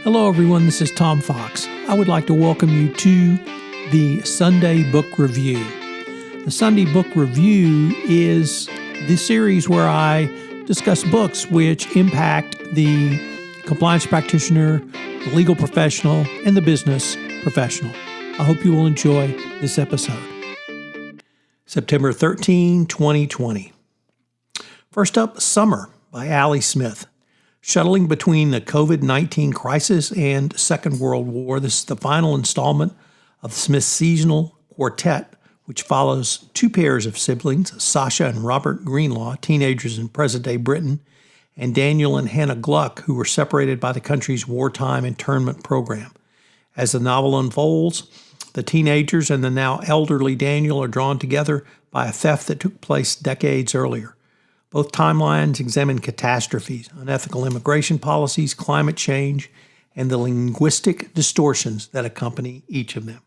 Hello, everyone. This is Tom Fox. I would like to welcome you to the Sunday Book Review. The Sunday Book Review is the series where I discuss books which impact the compliance practitioner, the legal professional, and the business professional. I hope you will enjoy this episode. September 13, 2020. First up, Summer by Allie Smith. Shuttling between the COVID-19 crisis and Second World War, this is the final installment of Smith's seasonal quartet, which follows two pairs of siblings, Sasha and Robert Greenlaw, teenagers in present-day Britain, and Daniel and Hannah Gluck, who were separated by the country's wartime internment program. As the novel unfolds, the teenagers and the now elderly Daniel are drawn together by a theft that took place decades earlier. Both timelines examine catastrophes, unethical immigration policies, climate change, and the linguistic distortions that accompany each of them.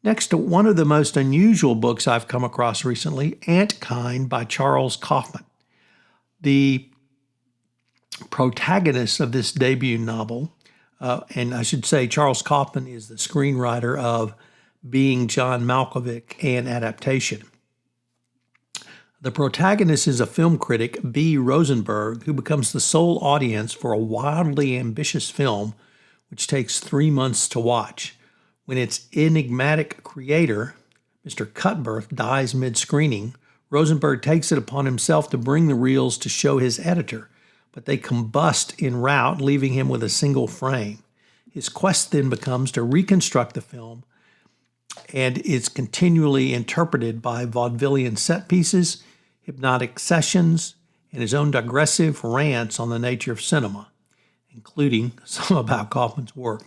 Next, one of the most unusual books I've come across recently, Antkind by Charles Kaufman. The protagonist of this debut novel, and I should say Charles Kaufman is the screenwriter of Being John Malkovich and Adaptation. The protagonist is a film critic, B. Rosenberg, who becomes the sole audience for a wildly ambitious film which takes 3 months to watch. When its enigmatic creator, Mr. Cutbirth, dies mid-screening, Rosenberg takes it upon himself to bring the reels to show his editor, but they combust en route, leaving him with a single frame. His quest then becomes to reconstruct the film, and it's continually interpreted by vaudevillian set pieces, hypnotic sessions, and his own digressive rants on the nature of cinema, including some about Kaufman's work.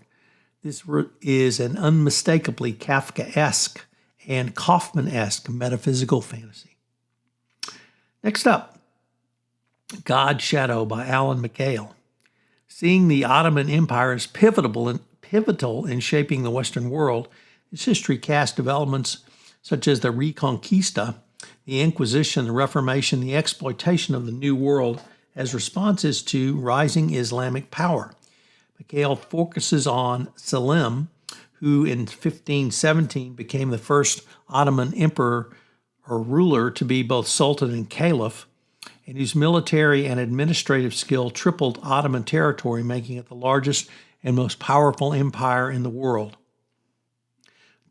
This is an unmistakably Kafkaesque and Kaufman-esque metaphysical fantasy. Next up, God's Shadow by Alan Mikhail. Seeing the Ottoman Empire as pivotal in shaping the Western world, its history casts developments such as the Reconquista, the Inquisition, the Reformation, the exploitation of the New World as responses to rising Islamic power. Mikhail focuses on Selim, who in 1517 became the first Ottoman emperor or ruler to be both sultan and caliph, and whose military and administrative skill tripled Ottoman territory, making it the largest and most powerful empire in the world.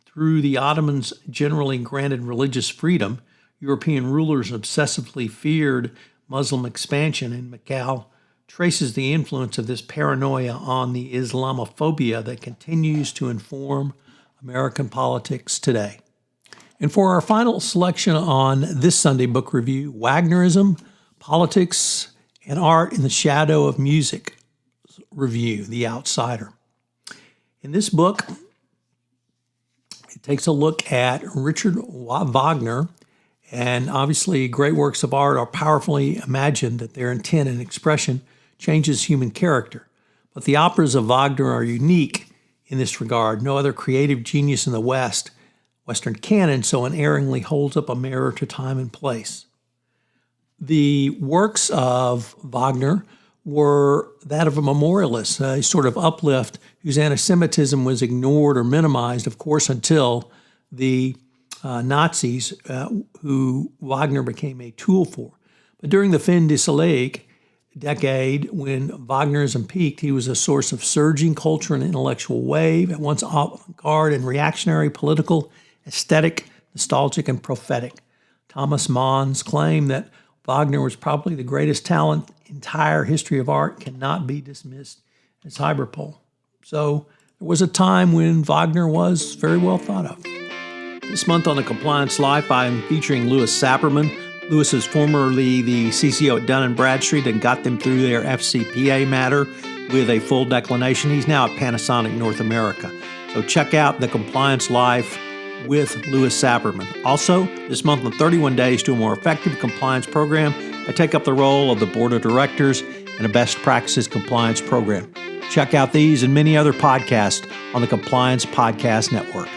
Through the Ottomans' generally granted religious freedom, European rulers obsessively feared Muslim expansion, and Mikhail traces the influence of this paranoia on the Islamophobia that continues to inform American politics today. And for our final selection on this Sunday Book Review, Wagnerism, Politics, and Art in the Shadow of Music review, The Outsider. In this book, it takes a look at Richard Wagner. And obviously, great works of art are powerfully imagined that their intent and expression changes human character. But the operas of Wagner are unique in this regard. No other creative genius in the Western canon, so unerringly holds up a mirror to time and place. The works of Wagner were that of a memorialist, a sort of uplift whose anti-Semitism was ignored or minimized, of course, until the Nazis, who Wagner became a tool for. But during the fin de siècle decade, when Wagnerism peaked, he was a source of surging culture and intellectual wave, at once avant-garde and reactionary, political, aesthetic, nostalgic, and prophetic. Thomas Mann's claim that Wagner was probably the greatest talent in the entire history of art cannot be dismissed as hyperbole. So there was a time when Wagner was very well thought of. This month on the Compliance Life, I'm featuring Louis Saperman. Louis is formerly the CCO at Dun & Bradstreet and got them through their FCPA matter with a full declination. He's now at Panasonic North America. So check out the Compliance Life with Louis Saperman. Also, this month on 31 Days to a More Effective Compliance Program, I take up the role of the Board of Directors in a Best Practices Compliance Program. Check out these and many other podcasts on the Compliance Podcast Network.